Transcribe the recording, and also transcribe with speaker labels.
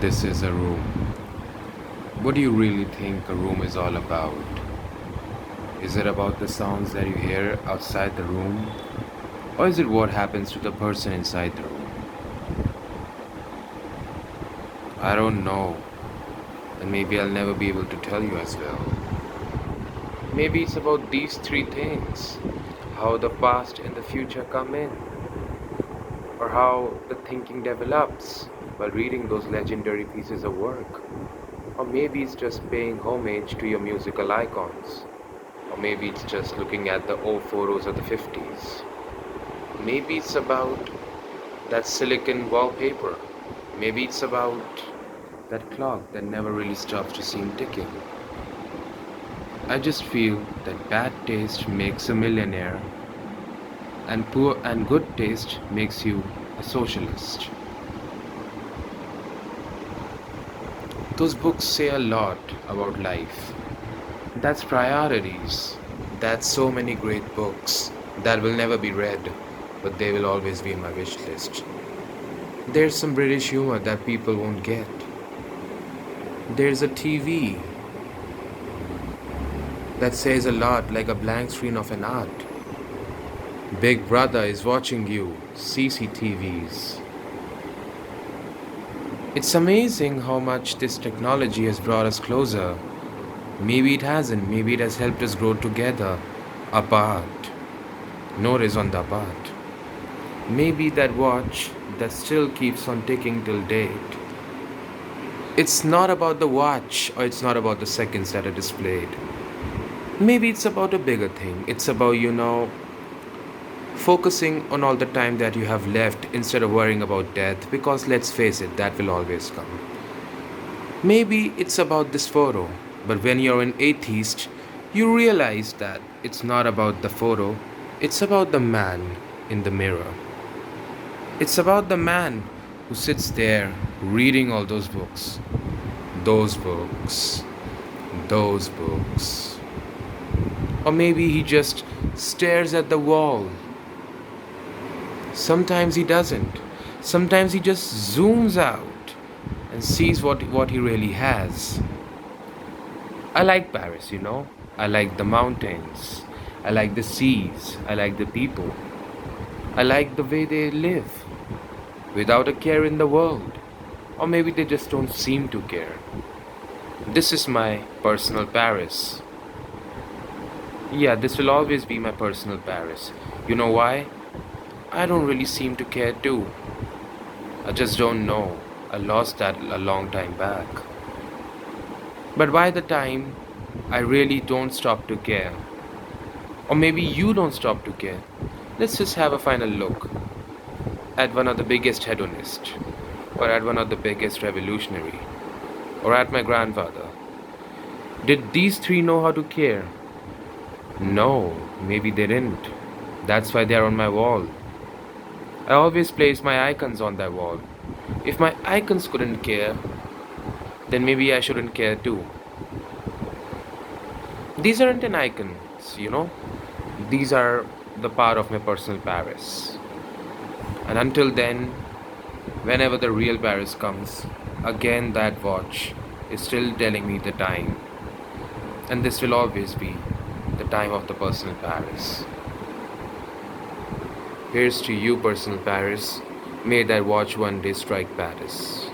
Speaker 1: This is a room. What do you really think a room is all about? Is it about the sounds that you hear outside the room? Or is it what happens to the person inside the room? I don't know, and maybe I'll never be able to tell you as well. Maybe it's about these three things: how the past and the future come in, or how the thinking develops while reading those legendary pieces of work. Or maybe it's just paying homage to your musical icons. Or maybe it's just looking at the old photos of the 50s. Maybe it's about that silicon wallpaper. Maybe it's about that clock that never really stops to seem ticking. I just feel that bad taste makes a millionaire and poor and good taste makes you a socialist. Those books say a lot about life. That's priorities. That's so many great books that will never be read, but they will always be in my wish list. There's some British humor that people won't get. There's a TV that says a lot like a blank screen of an art. Big Brother is watching you, CCTVs. It's amazing how much this technology has brought us closer. Maybe it hasn't, maybe it has helped us grow together, apart. Notice on the apart. Maybe that watch that still keeps on ticking till date. It's not about the watch or it's not about the seconds that are displayed. Maybe it's about a bigger thing. It's about, focusing on all the time that you have left instead of worrying about death, because let's face it, that will always come. Maybe it's about this photo, but when you're an atheist, you realize that it's not about the photo, it's about the man in the mirror. It's about the man who sits there reading all those books. Those books. Those books. Or maybe he just stares at the wall. Sometimes he doesn't. Sometimes he just zooms out and sees what he really has. I like Paris. I like the mountains. I like the seas. I like the people. I like the way they live without a care in the world. Or maybe they just don't seem to care. This is my personal Paris. Yeah, this will always be my personal Paris. You know why? I don't really seem to care too. I just don't know. I lost that a long time back. But by the time I really don't stop to care, or maybe you don't stop to care, let's just have a final look at one of the biggest hedonists, or at one of the biggest revolutionary, or at my grandfather. Did these three know how to care? No, maybe they didn't. That's why they are on my wall. I always place my icons on that wall. If my icons couldn't care, then maybe I shouldn't care too. These aren't an icons. These are the part of my personal Paris. And until then, whenever the real Paris comes, again that watch is still telling me the time. And this will always be the time of the personal Paris. Here's to you, personal Paris. May that watch one day strike Paris.